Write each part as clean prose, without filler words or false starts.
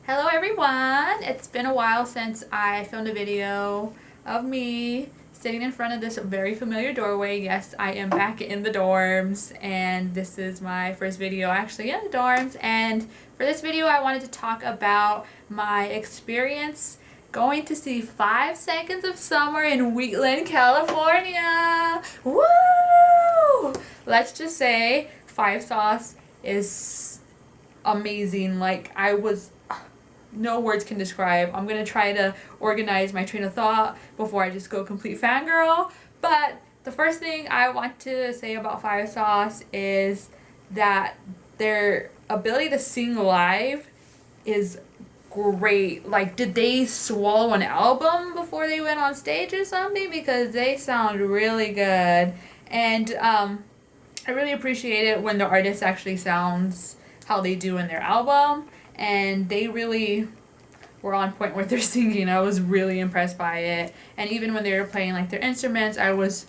Hello everyone! It's been a while since I filmed a video of me sitting in front of this very familiar doorway. Yes, I am back in the dorms and this is my first video actually in the dorms, and for this video I wanted to talk about my experience going to see 5 Seconds of Summer in Wheatland, California! Woo! Let's just say 5 Sauce is amazing. Like, no words can describe. I'm gonna try to organize my train of thought before I just go complete fangirl. But the first thing I want to say about Five Sauce is that their ability to sing live is great. Like, did they swallow an album before they went on stage or something? Because they sound really good. And I really appreciate it when the artist actually sounds how they do in their album, and they really were on point with their singing. I was really impressed by it, and even when they were playing like their instruments, I was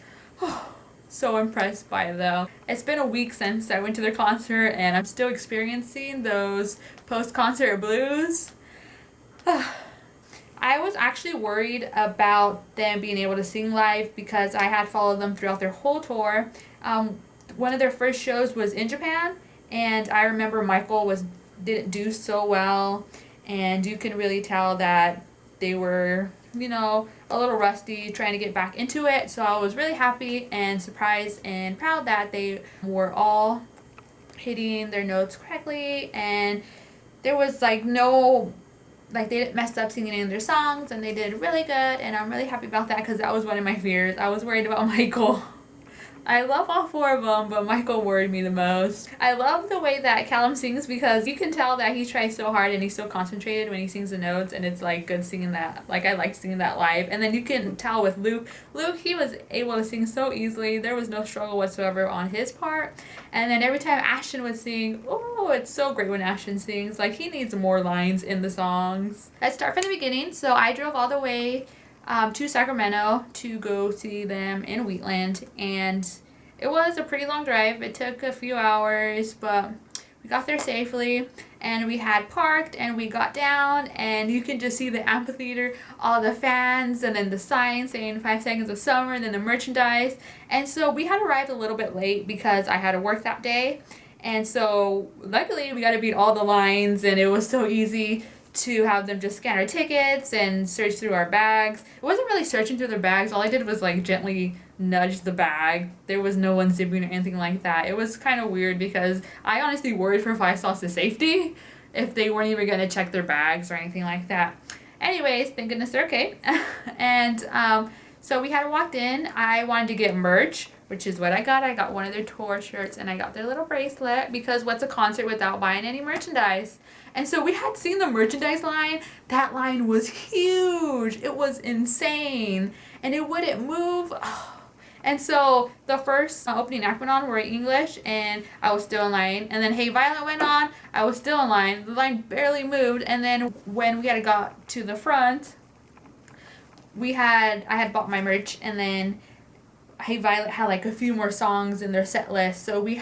so impressed by them. It's been a week since I went to their concert and I'm still experiencing those post-concert blues. I was actually worried about them being able to sing live because I had followed them throughout their whole tour. One of their first shows was in Japan, and I remember Michael didn't do so well, and you can really tell that they were, a little rusty trying to get back into it. So I was really happy and surprised and proud that they were all hitting their notes correctly, and there was they didn't mess up singing any of their songs, and they did really good, and I'm really happy about that because that was one of my fears. I was worried about Michael. I love all 4 of them, but Michael worried me the most. I love the way that Callum sings because you can tell that he tries so hard and he's so concentrated when he sings the notes, and it's good singing that. I like singing that live. And then you can tell with Luke. Luke, he was able to sing so easily. There was no struggle whatsoever on his part. And then every time Ashton would sing, oh, it's so great when Ashton sings. He needs more lines in the songs. Let's start from the beginning. So I drove all the way to Sacramento to go see them in Wheatland, and it was a pretty long drive. It took a few hours, but we got there safely, and we had parked, and we got down, and you can just see the amphitheater, all the fans, and then the sign saying 5 Seconds of Summer, and then the merchandise. And so we had arrived a little bit late because I had to work that day, and so luckily we got to beat all the lines, and it was so easy to have them just scan our tickets and search through our bags. It wasn't really searching through their bags. All I did was gently nudge the bag. There was no one zipping or anything like that. It was kind of weird because I honestly worried for Five Sauce's safety if they weren't even going to check their bags or anything like that. Anyways, thank goodness they're okay. And so we had walked in. I wanted to get merch, which is what I got. I got one of their tour shirts, and I got their little bracelet because what's a concert without buying any merchandise? And so we had seen the merchandise line. That line was huge. It was insane. And it wouldn't move. And so the first opening act went on were in English, and I was still in line. And then Hey Violet went on. I was still in line. The line barely moved. And then when we had got to the front, I had bought my merch, and then Hey Violet had a few more songs in their set list, so we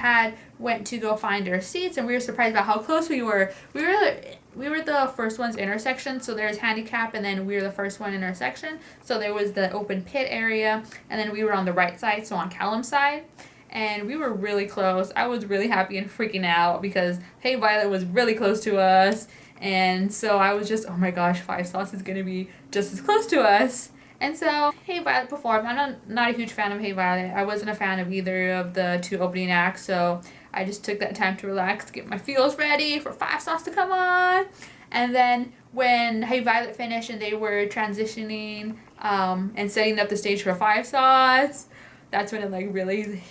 went to go find our seats, and we were surprised about how close we were. We were the first ones in our section, so there's handicap, and then we were the first one in our section. So there was the open pit area, and then we were on the right side, so on Callum's side, and we were really close. I was really happy and freaking out because Hey Violet was really close to us, and so I was just, oh my gosh, Five Sauce is gonna be just as close to us. And so Hey Violet performed. I'm not a huge fan of Hey Violet. I wasn't a fan of either of the 2 opening acts, so I just took that time to relax, get my feels ready for Five Sauce to come on. And then when Hey Violet finished and they were transitioning and setting up the stage for Five Sauce, that's when it really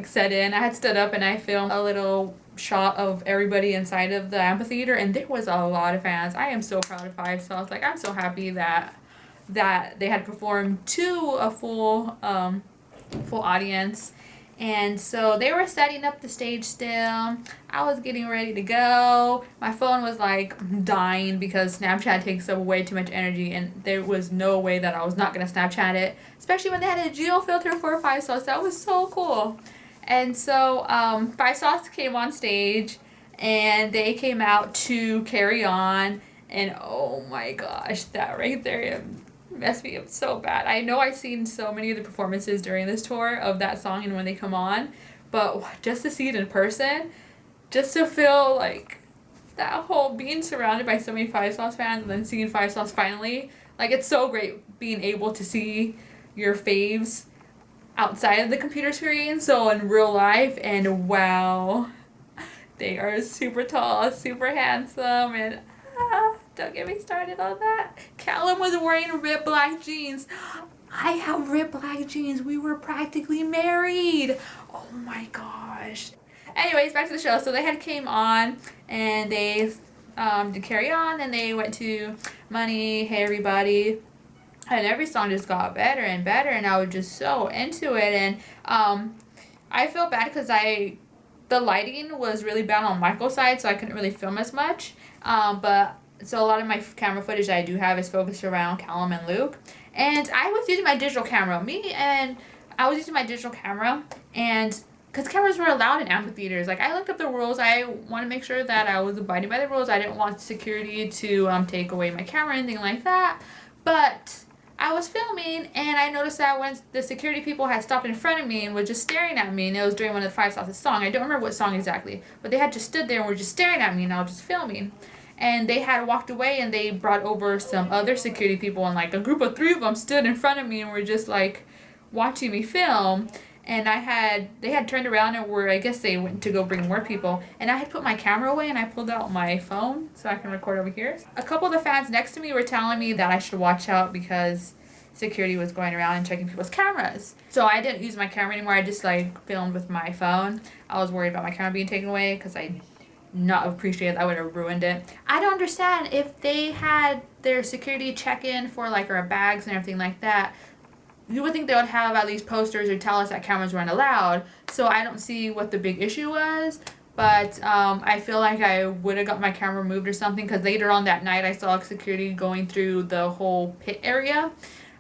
set in. I had stood up and I filmed a little shot of everybody inside of the amphitheater, and there was a lot of fans. I am so proud of Five Sauce. I'm so happy that they had performed to a full audience. And so they were setting up the stage still. I was getting ready to go. My phone was dying because Snapchat takes up way too much energy, and there was no way that I was not going to Snapchat it, especially when they had a geo filter for Five Sauce. That was so cool. And so Five Sauce came on stage, and they came out to Carry On, And oh my gosh, that right there, it messed me up so bad. I know I've seen so many of the performances during this tour of that song and when they come on, but just to see it in person, just to feel like that whole being surrounded by so many Five Sauce fans and then seeing Five Sauce finally, like it's so great being able to see your faves outside of the computer screen, so in real life, and wow, they are super tall, super handsome, and don't get me started on that. Callum was wearing ripped black jeans. I have ripped black jeans. We were practically married. Oh my gosh. Anyways, back to the show. So they had came on and they did Carry On, and they went to Money, Hey Everybody. And every song just got better and better, and I was just so into it. And I feel bad because the lighting was really bad on Michael's side, so I couldn't really film as much. But so a lot of my camera footage that I do have is focused around Callum and Luke. And I was using my digital camera. I was using my digital camera, and because cameras were allowed in amphitheaters, like I looked up the rules. I want to make sure that I was abiding by the rules. I didn't want security to take away my camera or anything like that. But I was filming, and I noticed that when the security people had stopped in front of me and were just staring at me, and it was during one of the Five Sauce's song. I don't remember what song exactly, but they had just stood there and were just staring at me, and I was just filming. And they had walked away, and they brought over some other security people, and like a group of 3 of them stood in front of me and were just like watching me film. And they had turned around and I guess they went to go bring more people, and I had put my camera away and I pulled out my phone so I can record over here. A couple of the fans next to me were telling me that I should watch out because security was going around and checking people's cameras. So I didn't use my camera anymore. I just like filmed with my phone. I was worried about my camera being taken away because I not appreciated I would have ruined it. I don't understand if they had their security check-in for like our bags and everything like that. You would think they would have at least posters or tell us that cameras weren't allowed. So I don't see what the big issue was. But I feel like I would have got my camera moved or something, because later on that night I saw security going through the whole pit area.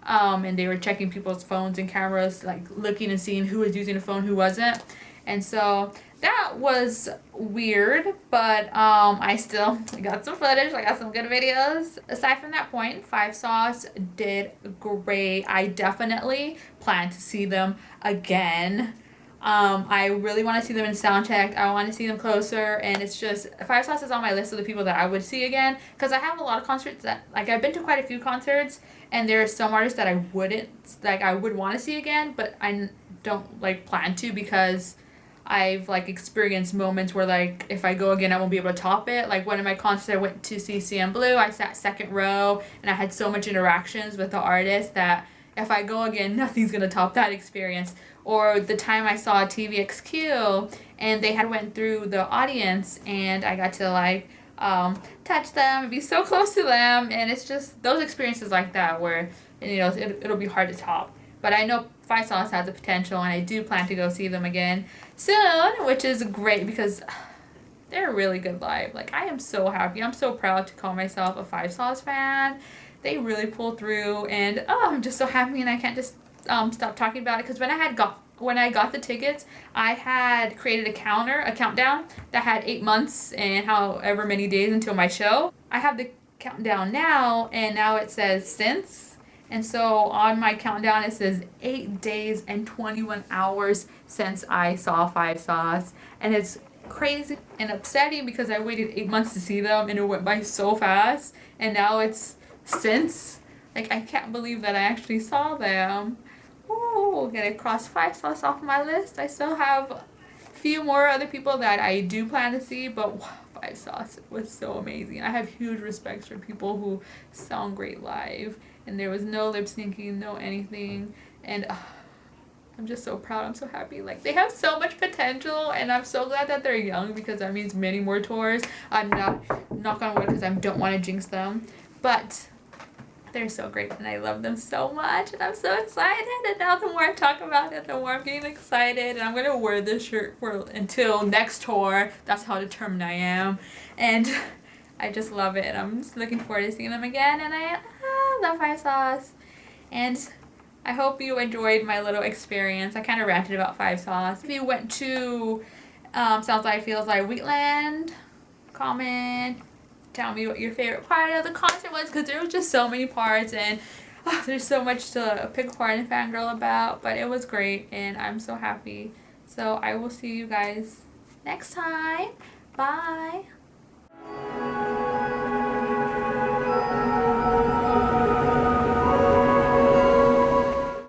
And they were checking people's phones and cameras, like looking and seeing who was using a phone, who wasn't. And so that was weird, but I still got some footage. I got some good videos. Aside from that point, Five Sauce did great. I definitely plan to see them again. I really want to see them in Soundcheck. I want to see them closer, and it's just Five Sauce is on my list of the people that I would see again, because I have a lot of concerts that, like, I've been to quite a few concerts, and there are some artists that I would want to see again, but I don't like plan to, because I've like experienced moments where like if I go again I won't be able to top it. Like one of my concerts I went to see CM Blue, I sat second row and I had so much interactions with the artist that if I go again nothing's gonna top that experience. Or the time I saw TVXQ and they had went through the audience and I got to like touch them and be so close to them, and it's just those experiences like that where it'll be hard to top. But I know Five Sauce has the potential, and I do plan to go see them again soon, which is great because they're really good live. Like, I am so happy. I'm so proud to call myself a Five Sauce fan. They really pulled through, and I'm just so happy, and I can't just stop talking about it, because when I got the tickets, I had created a countdown that had 8 months and however many days until my show. I have the countdown now, and now it says since. And so on my countdown it says 8 days and 21 hours since I saw Five Sauce. And it's crazy and upsetting because I waited 8 months to see them and it went by so fast. And now it's since. Like, I can't believe that I actually saw them. Ooh, gonna cross Five Sauce off my list. I still have a few more other people that I do plan to see, but wow, Five Sauce was so amazing. I have huge respect for people who sound great live. And there was no lip syncing, no anything. And I'm just so proud. I'm so happy. Like, they have so much potential, and I'm so glad that they're young because that means many more tours. I'm not knock on wood because I don't want to jinx them, but they're so great and I love them so much, and I'm so excited. And now the more I talk about it, the more I'm getting excited, and I'm gonna wear this shirt until next tour. That's how determined I am, and I just love it. I'm just looking forward to seeing them again, and I love Five Sauce. And I hope you enjoyed my little experience. I kind of ranted about Five Sauce. If you went to Sounds Like Feels Like Wheatland, comment tell me what your favorite part of the concert was, because there was just so many parts, and there's so much to pick apart and fangirl about, but it was great, and I'm so happy. So I will see you guys next time. Bye.